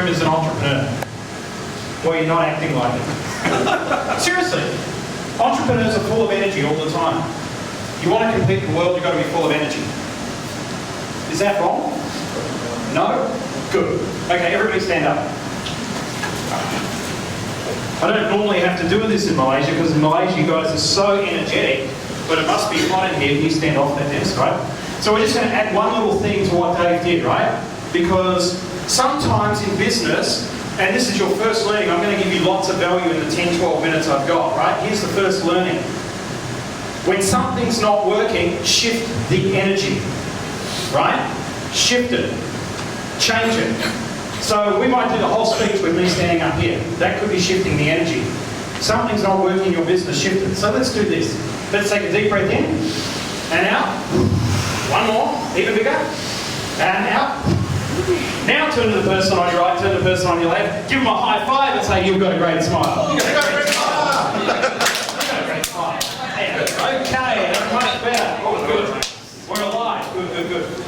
room is an entrepreneur? Well, you're not acting like it. Seriously. Entrepreneurs are full of energy all the time. You want to compete in the world, you've got to be full of energy. Is that wrong? No? Good. Okay, everybody stand up. I don't normally have to do this in Malaysia because in Malaysia you guys are so energetic, but it must be hot in here. You stand off that desk, right? So we're just going to add one little thing to what Dave did, right? Because sometimes in business, and this is your first learning, I'm going to give you lots of value in the 10, 12 minutes I've got, right? Here's the first learning. When something's not working, shift the energy, right? Shift it. Change it. So we might do the whole speech with me standing up here. That could be shifting the energy. Something's not working in your business, shift it. So let's do this. Let's take a deep breath in and out. One more, even bigger. And out. Now turn to the person on your right, turn to the person on your left, give them a high five and say, you've got a great smile. You've got a great smile. You've got a great smile. Okay, that's much better. Oh, good. We're alive. Good, good, good.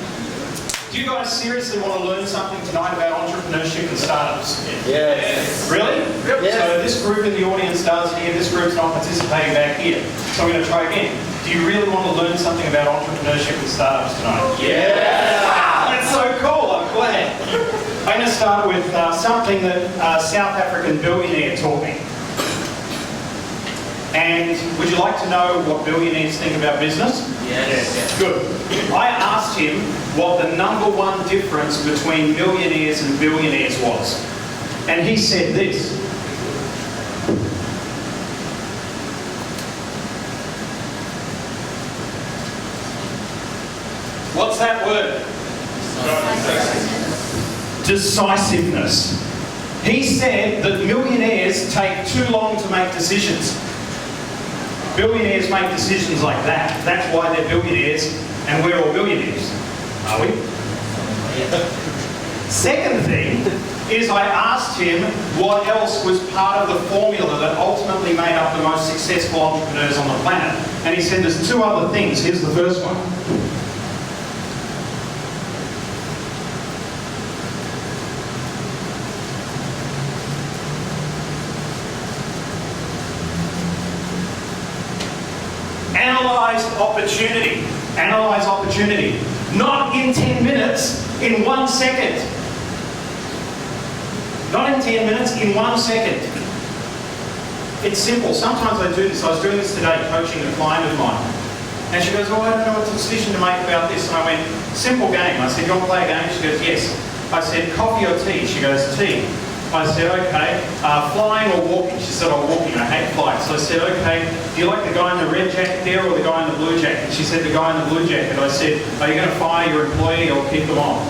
Do you guys seriously want to learn something tonight about entrepreneurship and startups? Yes. Really? Yep. Yes. So this group in the audience does here, this group's not participating back here. So I'm going to try again. Do you really want to learn something about entrepreneurship and startups tonight? Yes. Wow, that's so cool, I'm glad. I'm going to start with something that a South African billionaire taught me. And would you like to know what billionaires think about business? Yes. Good. I asked him what the #1 difference between millionaires and billionaires was. And he said this. What's that word? Decisiveness. He said that millionaires take too long to make decisions. Billionaires make decisions like that. That's why they're billionaires, and we're all billionaires. Are we? Second thing is I asked him what else was part of the formula that ultimately made up the most successful entrepreneurs on the planet. And he said there's 2 other things. Here's the first one. Analyze opportunity. Analyze opportunity. Not in 10 minutes, in 1 second. Not in 10 minutes, in 1 second. It's simple. Sometimes I do this. I was doing this today, coaching a client of mine. And she goes, oh, I don't know what decision to make about this. And I went, simple game. I said, you want to play a game? She goes, yes. I said, coffee or tea? She goes, tea. I said, okay, flying or walking? She said, oh, walking, I hate flight. So I said, okay, do you like the guy in the red jacket there or the guy in the blue jacket? She said, the guy in the blue jacket. I said, are you going to fire your employee or keep them on?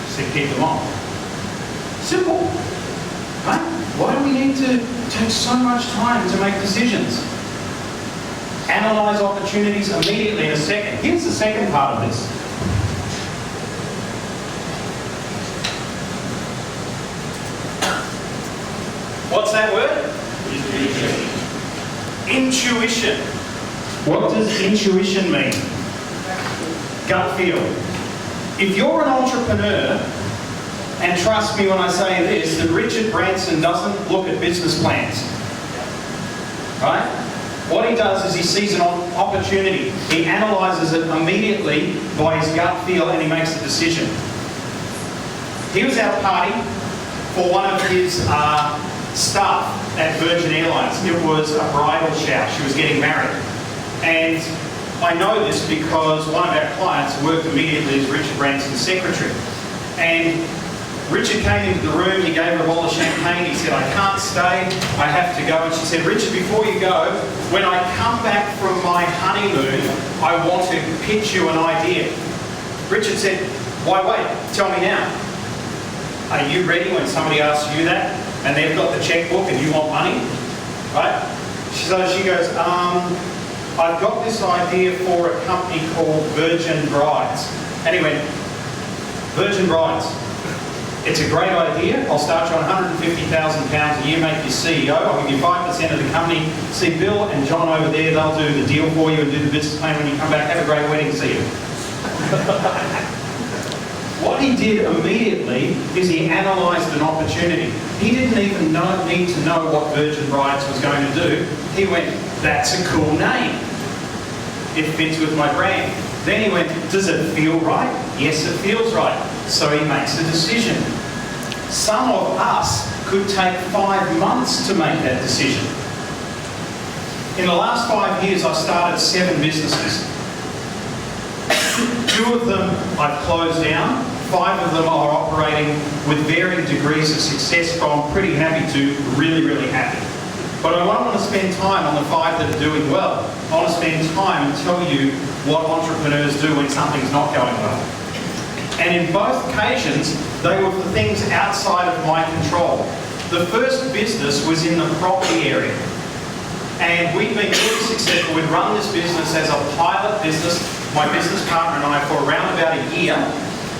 She said, keep them on. Simple, right? Why do we need to take so much time to make decisions? Analyze opportunities immediately in a second. Here's the second part of this. What's that word? Intuition. What does intuition mean? Gut feel. If you're an entrepreneur, and trust me when I say this, that Richard Branson doesn't look at business plans. Right? What he does is he sees an opportunity. He analyzes it immediately by his gut feel and he makes a decision. He was at a party for one of his staff at Virgin Airlines. It was a bridal shower. She was getting married. And I know this because one of our clients worked immediately as Richard Branson's secretary. And Richard came into the room, he gave her a bottle of champagne, he said, I can't stay, I have to go. And she said, Richard, before you go, when I come back from my honeymoon, I want to pitch you an idea. Richard said, why wait? Tell me now. Are you ready when somebody asks you that? And they've got the checkbook and you want money? Right? So she goes, I've got this idea for a company called Virgin Brides. And he went, Virgin Brides. It's a great idea. I'll start you on £150,000 a year, make you CEO. I'll give you 5% of the company. See Bill and John over there, they'll do the deal for you and do the business plan when you come back. Have a great wedding, see you. What he did immediately is he analysed an opportunity. He didn't even need to know what Virgin Rides was going to do. He went, that's a cool name. It fits with my brand. Then he went, does it feel right? Yes, it feels right. So he makes a decision. Some of us could take 5 months to make that decision. In the last 5 years, I've started 7 businesses. 2 of them I've closed down. 5 of them are operating with varying degrees of success from pretty happy to really, really happy. But I don't want to spend time on the 5 that are doing well. I want to spend time and tell you what entrepreneurs do when something's not going well. And in both occasions, they were for things outside of my control. The first business was in the property area. And we've been really successful. We've run this business as a pilot business, my business partner and I, for around about a year.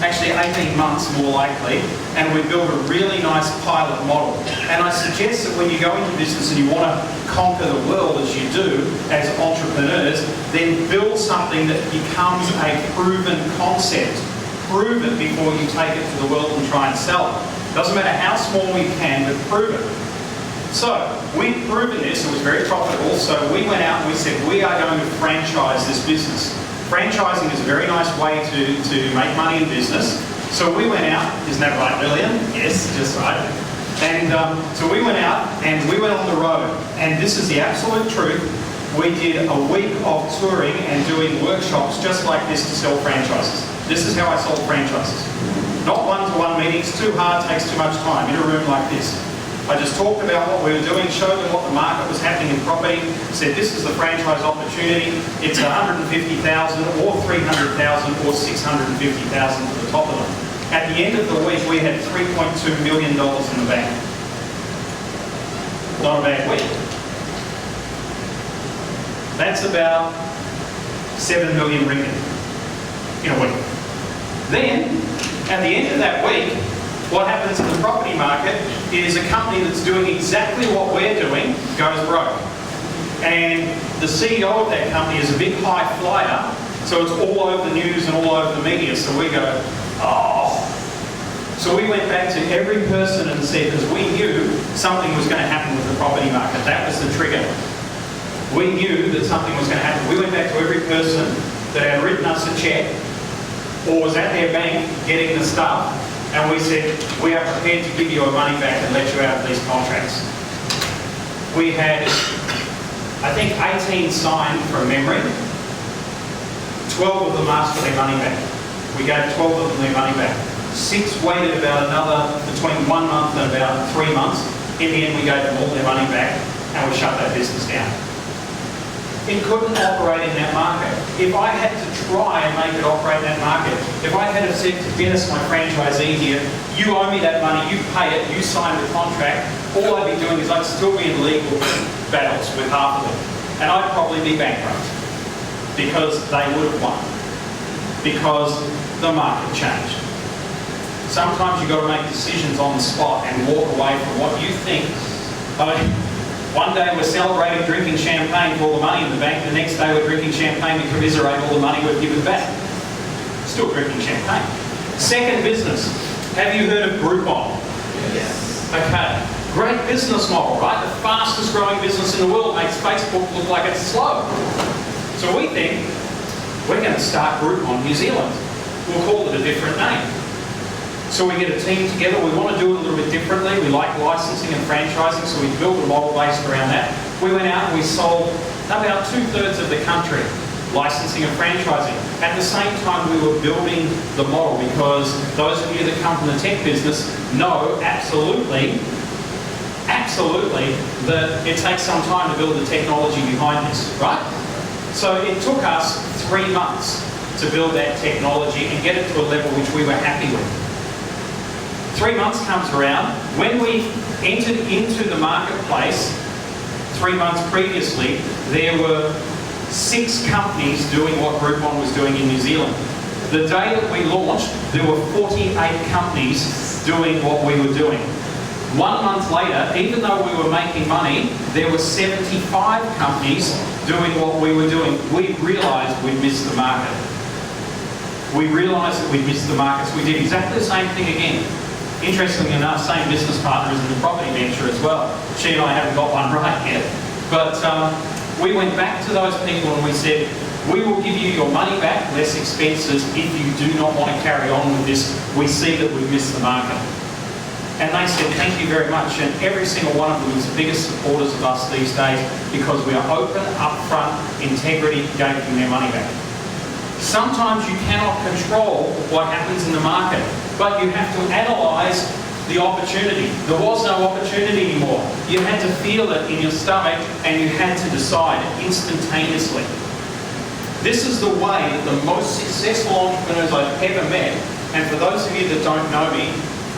Actually 18 months more likely, and we built a really nice pilot model. And I suggest that when you go into business and you want to conquer the world as you do as entrepreneurs, then build something that becomes a proven concept. Prove it before you take it to the world and try and sell it. Doesn't matter how small you can, but prove it. So we've proven this, it was very profitable, so we went out and we said we are going to franchise this business. Franchising is a very nice way to make money in business. So we went out, isn't that right, Lillian? Yes, just right. And so we went out and we went on the road. And this is the absolute truth. We did a week of touring and doing workshops just like this to sell franchises. This is how I sold franchises. Not one-to-one meetings, too hard, takes too much time, in a room like this. I just talked about what we were doing, showed them what the market was happening in property, said this is the franchise opportunity, it's 150,000 or 300,000 or 650,000 to the top of them. At the end of the week, we had $3.2 million in the bank. Not a bad week. That's about 7 million ringgit in a week. Then, at the end of that week, what happens in the property market is a company that's doing exactly what we're doing goes broke. And the CEO of that company is a big high flyer, so it's all over the news and all over the media. So we go, oh. So we went back to every person and said, because we knew something was going to happen with the property market. That was the trigger. We knew that something was going to happen. We went back to every person that had written us a check or was at their bank getting the stuff, and we said, we are prepared to give you our money back and let you out of these contracts. We had, I think, 18 signed from memory. 12 of them asked for their money back. We gave 12 of them their money back. 6 waited about another, between 1 month and about 3 months. In the end, we gave them all their money back and we shut that business down. It couldn't operate in that market. If I had to try and make it operate in that market, if I had said to Dennis, my franchisee here, you owe me that money, you pay it, you sign the contract, all I'd be doing is I'd still be in legal battles with half of them. And I'd probably be bankrupt because they would have won. Because the market changed. Sometimes you've got to make decisions on the spot and walk away from what you think. One day we're celebrating drinking champagne for all the money in the bank, the next day we're drinking champagne to commiserate all the money we've given back. Still drinking champagne. Second business. Have you heard of Groupon? Yes. Okay. Great business model, right? The fastest growing business in the world, makes Facebook look like it's slow. So we think we're going to start Groupon New Zealand. We'll call it a different name. So we get a team together, we want to do it a little bit differently, we like licensing and franchising, so we built a model based around that. We went out and we sold about 2/3 of the country, licensing and franchising. At the same time we were building the model, because those of you that come from the tech business know absolutely that it takes some time to build the technology behind this, right? So it took us 3 months to build that technology and get it to a level which we were happy with. 3 months comes around. When we entered into the marketplace 3 months previously, there were 6 companies doing what Groupon was doing in New Zealand. The day that we launched, there were 48 companies doing what we were doing. 1 month later, even though we were making money, there were 75 companies doing what we were doing. We realised we'd missed the market. we realised that we'd missed the markets. We did exactly the same thing again. Interestingly enough, same business partners in the property venture as well. She and I haven't got one right yet. But we went back to those people and we said, we will give you your money back, less expenses, if you do not want to carry on with this. We see that we've missed the market. And they said, thank you very much. And every single one of them is the biggest supporters of us these days because we are open, upfront, integrity, gave them their money back. Sometimes you cannot control what happens in the market, but you have to analyse the opportunity. There was no opportunity anymore. You had to feel it in your stomach and you had to decide instantaneously. This is the way that the most successful entrepreneurs I've ever met, and for those of you that don't know me,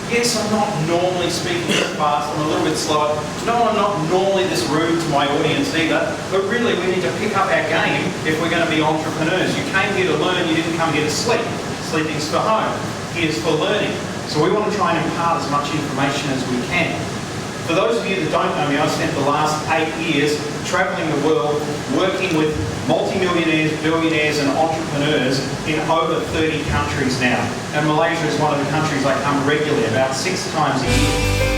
yes, I'm not normally speaking this fast, I'm a little bit slower. No, I'm not normally this rude to my audience either, but really we need to pick up our game if we're going to be entrepreneurs. You came here to learn, you didn't come here to sleep. Sleeping's for home, here's for learning. So we want to try and impart as much information as we can. For those of you that don't know me, I've spent the last 8 years travelling the world, working with multi-millionaires, billionaires and entrepreneurs in over 30 countries now. And Malaysia is one of the countries I come regularly, about 6 times a year.